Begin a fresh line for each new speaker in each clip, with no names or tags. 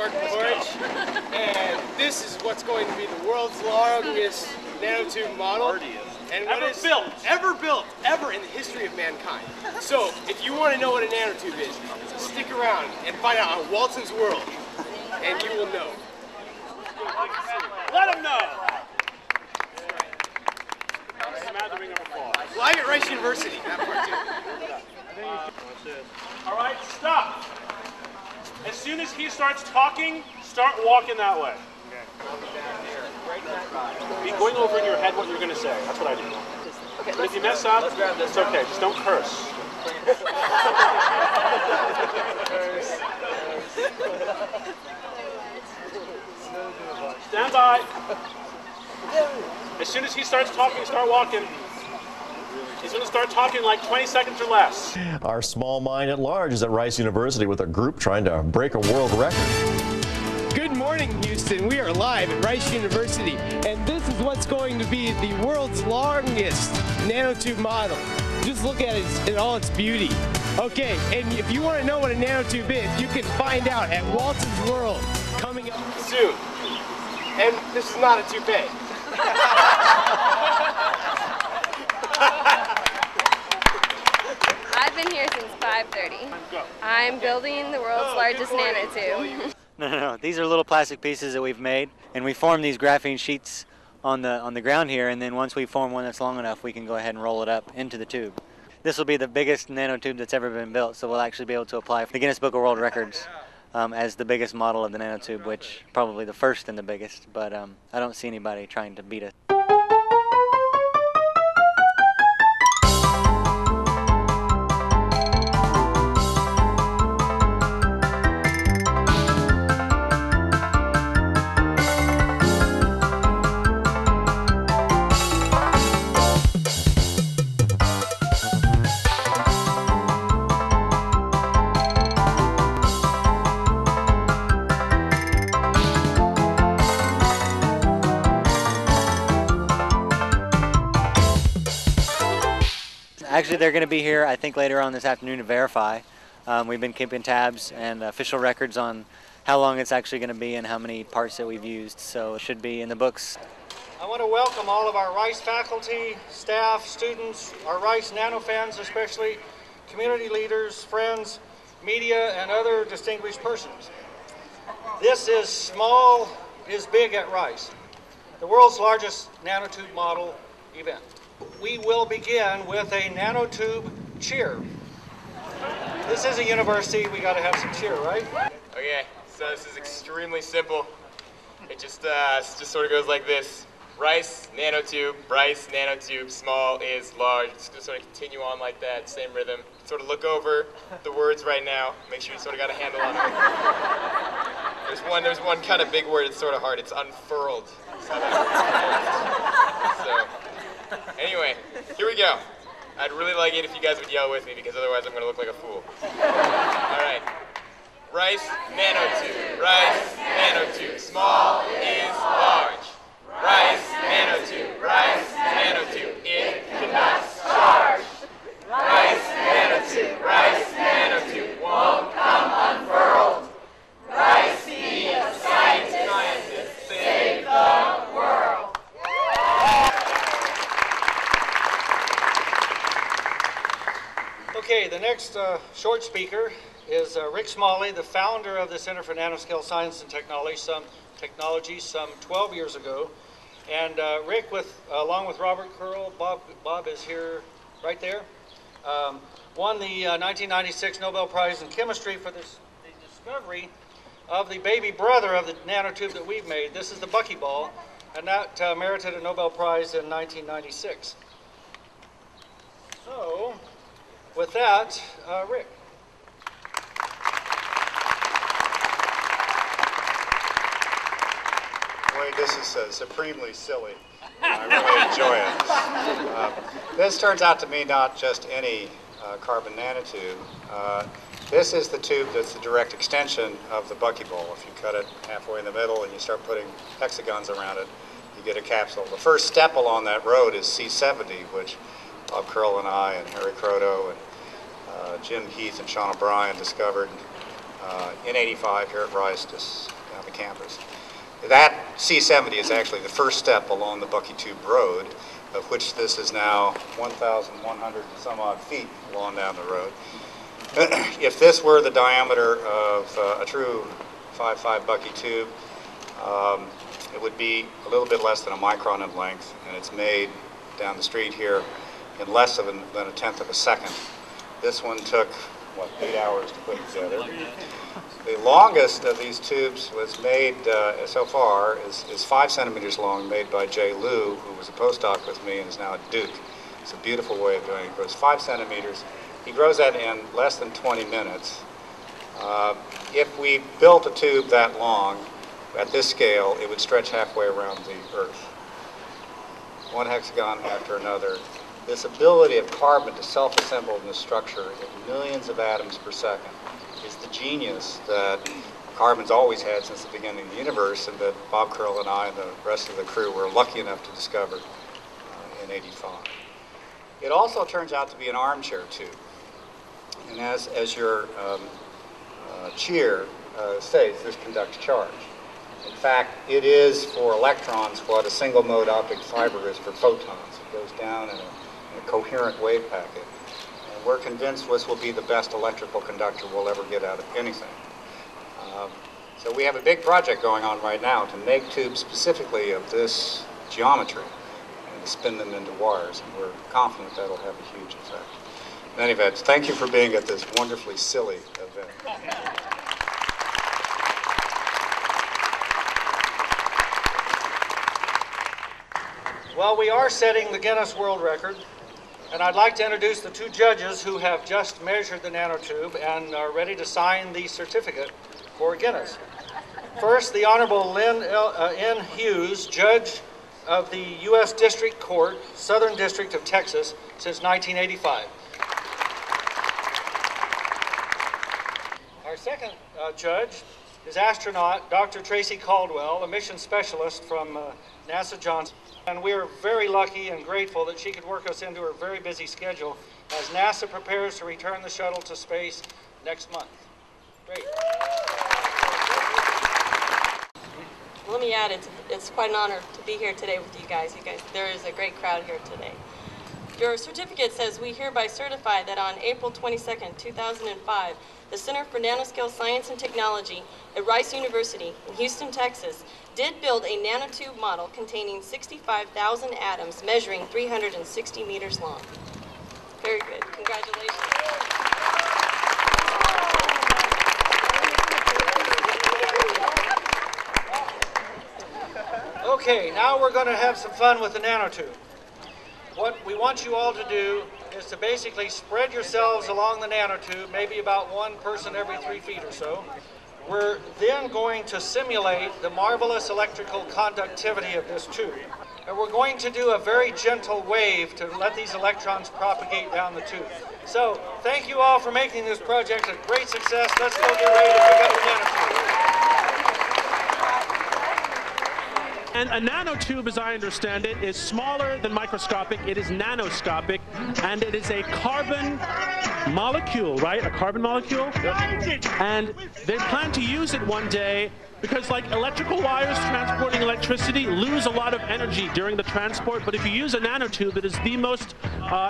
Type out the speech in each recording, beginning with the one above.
Mark Porridge, and this is what's going to be the world's longest nanotube model. And ever built in the history of mankind. So, if you want to know what a nanotube is, stick around and find out on Walton's World, and you will know.
Let them know!
Live at Rice University, that part too.
All right, stop. As soon as he starts talking, start walking that way. Be going over in your head what you're going to say. That's what I do. But if you mess up, it's okay. Just don't curse. Stand by. As soon as he starts talking, start walking. He's going to start talking like 20 seconds or less.
Our small mind at large is at Rice University with a group trying to break a world record.
Good morning, Houston. We are live at Rice University, and this is what's going to be the world's longest nanotube model. Just look at it in all its beauty. Okay, and if you want to know what a nanotube is, you can find out at Walton's World coming up soon. And this is not a toupee.
I've been here since 5:30. I'm building the world's largest nanotube.
No. These are little plastic pieces that we've made, and we form these graphene sheets on the ground here, and then once we form one that's long enough, we can go ahead and roll it up into the tube. This will be the biggest nanotube that's ever been built, so we'll actually be able to apply for the Guinness Book of World Records as the biggest model of the nanotube, which probably the first and the biggest, but I don't see anybody trying to beat us. Actually, they're going to be here, I think, later on this afternoon to verify. We've been keeping tabs and official records on how long it's actually going to be and how many parts that we've used, so it should be in the books.
I want to welcome all of our Rice faculty, staff, students, our Rice Nano fans especially, community leaders, friends, media, and other distinguished persons. This is Small is Big at Rice, the world's largest nanotube model event. We will begin with a nanotube cheer. This is a university, we got to have some cheer, right?
Okay, so this is extremely simple. It just sort of goes like this. Rice, nanotube, small is large. It's just sort of continue on like that, same rhythm. Sort of look over the words right now, make sure you sort of got a handle on it. There's one kind of big word, it's sort of hard, it's unfurled. So, anyway, here we go. I'd really like it if you guys would yell with me because otherwise I'm going to look like a fool. All right. Rice, nanotube, small is large. Rice, nanotube, it conducts charge. Rice, nanotube, won't come unfurled. Rice, be a scientist, save the world.
Okay, the next short speaker is Rick Smalley, the founder of the Center for Nanoscale Science and Technology some 12 years ago. And Rick, along with Robert Curl, Bob is here right there, won the 1996 Nobel Prize in Chemistry for the discovery of the baby brother of the nanotube that we've made. This is the buckyball, and that merited a Nobel Prize in 1996. So, with that, Rick.
Boy, this is supremely silly. I really enjoy it. This turns out to be not just any carbon nanotube. This is the tube that's the direct extension of the buckyball. If you cut it halfway in the middle and you start putting hexagons around it, you get a capsule. The first step along that road is C70, which Bob Curl and I and Harry Croto and Jim Heath and Sean O'Brien discovered in '85 here at Rice, just on the campus. That C70 is actually the first step along the Bucky Tube Road, of which this is now 1,100 and some odd feet along down the road. If this were the diameter of a true 5.5 Bucky tube, it would be a little bit less than a micron in length, and it's made down the street here in less than a tenth of a second. This one took, what, 8 hours to put together. The longest of these tubes was made so far is 5 centimeters long, made by Jay Liu, who was a postdoc with me and is now at Duke. It's a beautiful way of doing it. It grows 5 centimeters. He grows that in less than 20 minutes. If we built a tube that long, at this scale, it would stretch halfway around the Earth. One hexagon after another. This ability of carbon to self-assemble in this structure in millions of atoms per second is the genius that carbon's always had since the beginning of the universe, and that Bob Curl and I and the rest of the crew were lucky enough to discover in '85. It also turns out to be an armchair tube. And as your cheer states, this conducts charge. In fact, it is for electrons what a single mode optic fiber is for photons. It goes down in a coherent wave packet. And we're convinced this will be the best electrical conductor we'll ever get out of anything. So we have a big project going on right now to make tubes specifically of this geometry and to spin them into wires. And we're confident that'll have a huge effect. In any event, thank you for being at this wonderfully silly event.
Well, we are setting the Guinness World Record, and I'd like to introduce the two judges who have just measured the nanotube and are ready to sign the certificate for Guinness. First, the Honorable Lynn N. Hughes, judge of the U.S. District Court, Southern District of Texas, since 1985. Our second judge is astronaut Dr. Tracy Caldwell, a mission specialist from NASA Johnson. And we are very lucky and grateful that she could work us into her very busy schedule as NASA prepares to return the shuttle to space next month. Great.
Let me add, it's quite an honor to be here today with you guys. There is a great crowd here today. Your certificate says, we hereby certify that on April 22nd, 2005, the Center for Nanoscale Science and Technology at Rice University in Houston, Texas, did build a nanotube model containing 65,000 atoms measuring 360 meters long. Very good. Congratulations.
Okay, now we're going to have some fun with the nanotube. What we want you all to do is to basically spread yourselves along the nanotube, maybe about one person every 3 feet or so. We're then going to simulate the marvelous electrical conductivity of this tube. And we're going to do a very gentle wave to let these electrons propagate down the tube. So, thank you all for making this project a great success. Let's go get ready to pick up the nanotube.
And a nanotube, as I understand it, is smaller than microscopic. It is nanoscopic, and it is a carbon molecule, right? A carbon molecule? And they plan to use it one day because, like, electrical wires transporting electricity lose a lot of energy during the transport, but if you use a nanotube, it is the most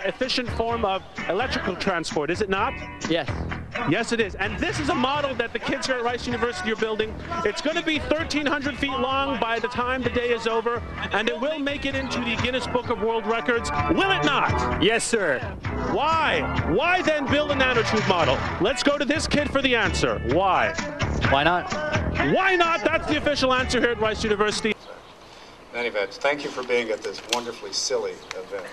efficient form of electrical transport, is it not?
Yes.
Yes, it is. And this is a model that the kids here at Rice University are building. It's going to be 1,300 feet long by the time the day is over, and it will make it into the Guinness Book of World Records. Will it not?
Yes, sir.
Why? Why then build a nanotube model? Let's go to this kid for the answer. Why?
Why not?
Why not? That's the official answer here at Rice University.
In any event, thank you for being at this wonderfully silly event.